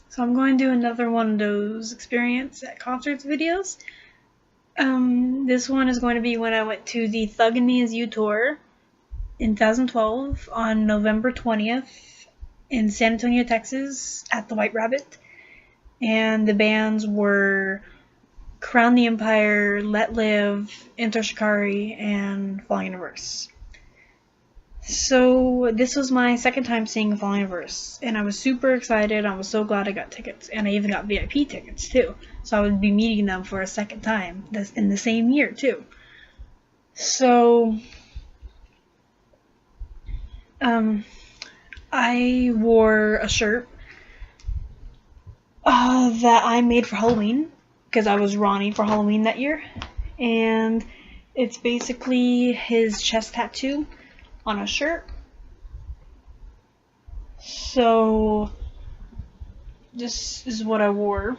So I'm going to do another one of those experience at concerts videos. This one is going to be when I went to the Thug and Me As You tour in 2012 on November 20th in San Antonio, Texas at the White Rabbit. And the bands were Crown the Empire, Let Live, Enter Shikari, and Falling in Reverse. So this was my second time seeing Falling in Reverse, and I was super excited. I was so glad I got tickets, and I even got VIP tickets too. So I would be meeting them for a second time in the same year too. So I wore a shirt that I made for Halloween because I was Ronnie for Halloween that year, and it's basically his chest tattoo on a shirt. So this is what I wore.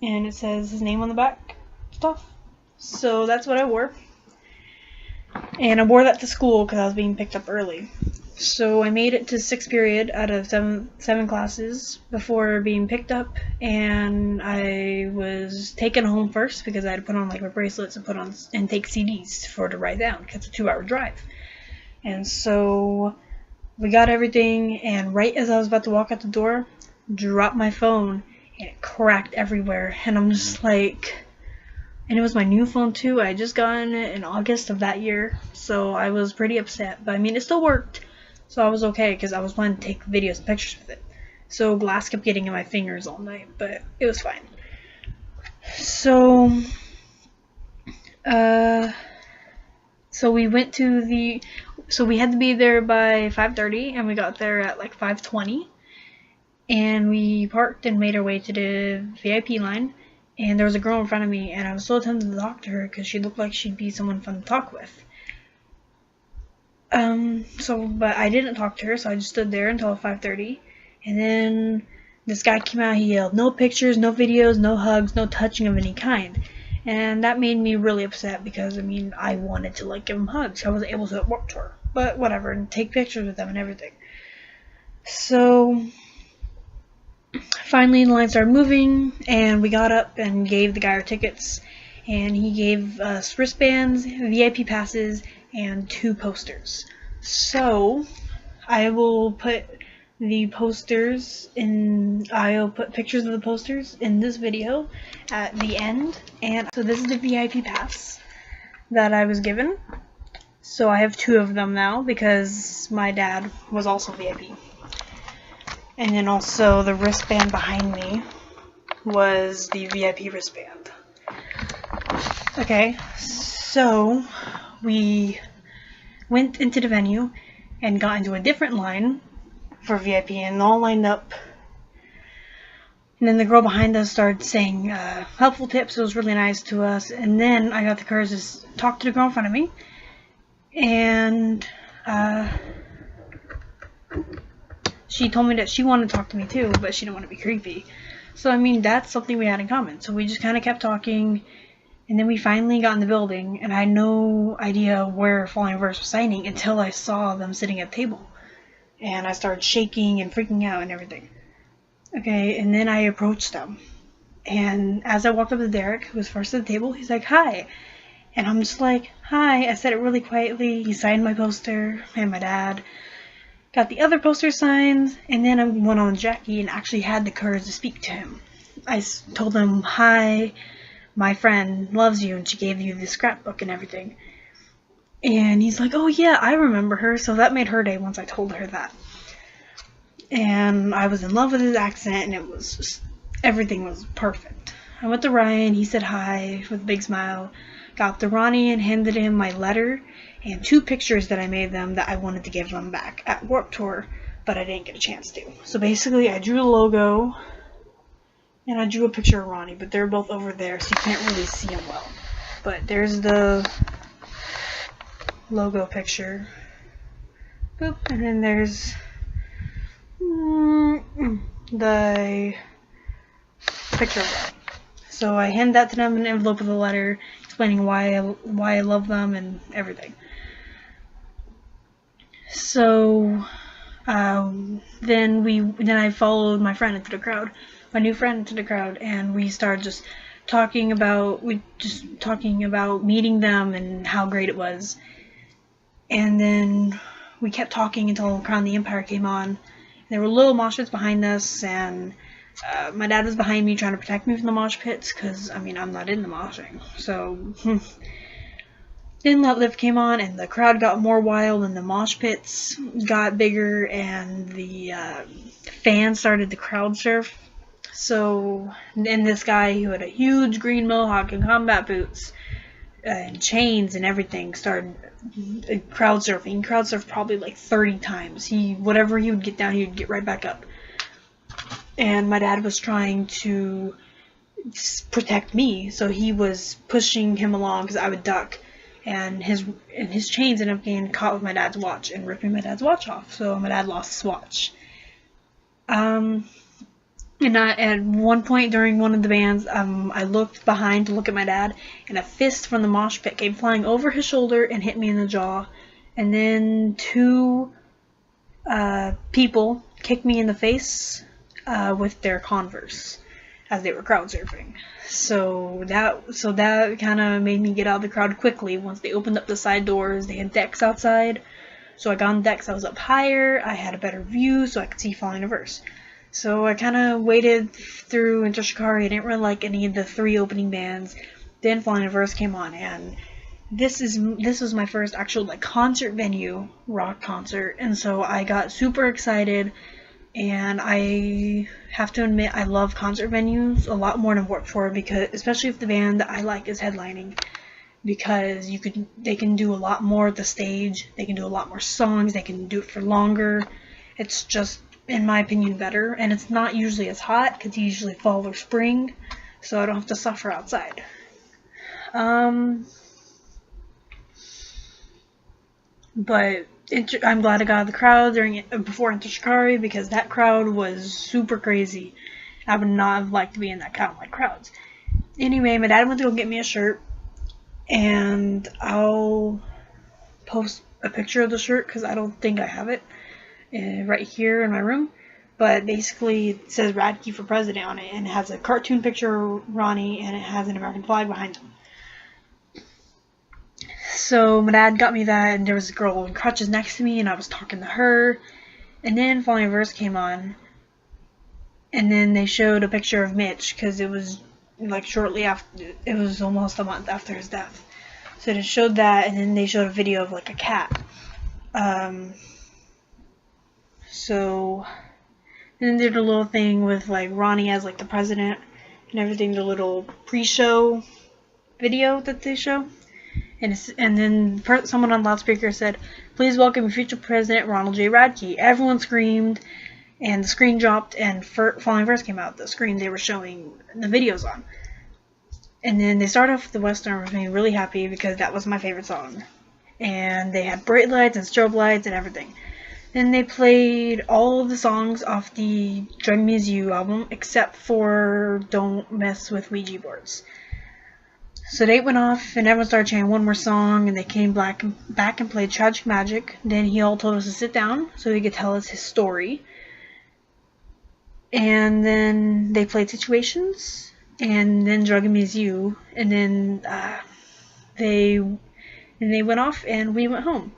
And it says his name on the back stuff. So that's what I wore. And I wore that to school because I was being picked up early. So I made it to 6th period out of seven classes before being picked up, and I was taken home first because I had to put on like my bracelets and take CDs for to write down because it's a 2-hour drive. And so we got everything, and right as I was about to walk out the door, dropped my phone and it cracked everywhere, and I'm just like, and it was my new phone too. I had just gotten it in August of that year, so I was pretty upset, but I mean it still worked. So I was okay because I was planning to take videos and pictures with it. So glass kept getting in my fingers all night, but it was fine. So, we went to we had to be there by 5:30, and we got there at like 5:20. And we parked and made our way to the VIP line. And there was a girl in front of me, and I was so tempted to talk to her because she looked like she'd be someone fun to talk with. But I didn't talk to her, so I just stood there until 5:30, and then this guy came out. He yelled, "No pictures, no videos, no hugs, no touching of any kind," and that made me really upset because I mean I wanted to like give him hugs. I wasn't able to at Warped Tour, but whatever, and take pictures with them and everything. So finally the line started moving, and we got up and gave the guy our tickets, and he gave us wristbands, VIP passes, and 2 posters. So I will put the posters in, I'll put pictures of the posters in this video at the end. And so this is the VIP pass that I was given. So I have 2 of them now because my dad was also VIP. And then also the wristband behind me was the VIP wristband. Okay, so we went into the venue and got into a different line for VIP, and all lined up. And then the girl behind us started saying helpful tips. It was really nice to us. And then I got the courage to talk to the girl in front of me, and she told me that she wanted to talk to me too, but she didn't want to be creepy. So I mean that's something we had in common. So we just kind of kept talking. And then we finally got in the building, and I had no idea where Falling in Reverse was signing until I saw them sitting at the table. And I started shaking and freaking out and everything. Okay, and then I approached them. And as I walked up to Derek, who was first at the table, he's like, "Hi." And I'm just like, "Hi." I said it really quietly. He signed my poster, and my dad got the other poster signed. And then I went on Jackie and actually had the courage to speak to him. I told him, "Hi, my friend loves you, and she gave you the scrapbook and everything." And he's like, "Oh yeah, I remember her." So that made her day once I told her that. And I was in love with his accent, and it was just, everything was perfect. I went to Ryan, he said hi with a big smile, got to Ronnie and handed him my letter and 2 pictures that I made them that I wanted to give them back at Warped Tour, but I didn't get a chance to. So basically I drew the logo, and I drew a picture of Ronnie, but they're both over there, so you can't really see them well. But there's the logo picture. Boop, and then there's the picture of Ronnie. So I hand that to them in an envelope with a letter explaining why I love them and everything. So then I followed my friend into the crowd, my new friend into the crowd, and we started just talking about meeting them and how great it was. And then we kept talking until Crown of the Empire came on. There were little mosh pits behind us, and my dad was behind me trying to protect me from the mosh pits, because, I mean, I'm not in the moshing. So, then Let Live came on, and the crowd got more wild, and the mosh pits got bigger, and the fans started to crowd surf. So, then this guy who had a huge green mohawk and combat boots and chains and everything started crowd surfing. Crowd surfed probably like 30 times. Whatever he would get down, he would get right back up. And my dad was trying to protect me, so he was pushing him along because I would duck. And his chains ended up getting caught with my dad's watch and ripping my dad's watch off. So my dad lost his watch. And at one point during one of the bands, I looked behind to look at my dad, and a fist from the mosh pit came flying over his shoulder and hit me in the jaw. And then two people kicked me in the face with their Converse as they were crowd surfing. So that kind of made me get out of the crowd quickly. Once they opened up the side doors, they had decks outside. So I got on decks. I was up higher. I had a better view, so I could see Falling in Reverse. So I kind of waited through Enter Shikari. I didn't really like any of the 3 opening bands. Then Falling in Reverse came on, and this was my first actual like concert venue rock concert, and so I got super excited. And I have to admit, I love concert venues a lot more than Warped Tour, because especially if the band that I like is headlining, because they can do a lot more at the stage. They can do a lot more songs. They can do it for longer. It's just, in my opinion, better. And it's not usually as hot, because it's usually fall or spring, so I don't have to suffer outside. But I'm glad I got out of the crowd before Enter Shikari, because that crowd was super crazy. I would not have liked to be in that kind of like crowds. Anyway, my dad went to go get me a shirt, and I'll post a picture of the shirt because I don't think I have it right here in my room. But basically, it says Radke for President on it, and it has a cartoon picture of Ronnie, and it has an American flag behind him. So my dad got me that, and there was a girl in crutches next to me, and I was talking to her. And then Falling in Reverse came on, and then they showed a picture of Mitch, because it was like shortly after, it was almost a month after his death. So they showed that, and then they showed a video of like a cat. So then they did a little thing with like Ronnie as like the president and everything, the little pre-show video that they show. And then someone on loudspeaker said, "Please welcome future President Ronald J. Radke." Everyone screamed, and the screen dropped, and Falling in Reverse came out, the screen they were showing the videos on. And then they started off with the Western, which made me really happy, because that was my favorite song. And they had bright lights and strobe lights and everything. Then they played all of the songs off the Drug Me As You album, except for Don't Mess With Ouija Boards. So they went off, and everyone started chanting one more song, and they came back and played Tragic Magic. Then he all told us to sit down so he could tell us his story. And then they played Situations, and then Drug Me As You, and then they went off, and we went home.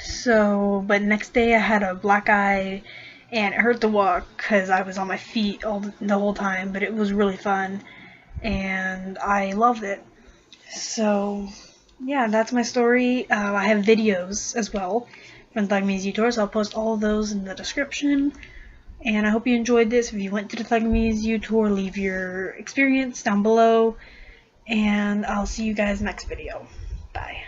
So, but next day I had a black eye, and it hurt to walk because I was on my feet the whole time, but it was really fun. And I loved it. So yeah, that's my story. I have videos as well from the Thug Me As You tour, so I'll post all of those in the description. And I hope you enjoyed this. If you went to the Thug Me As You tour, leave your experience down below. And I'll see you guys next video. Bye.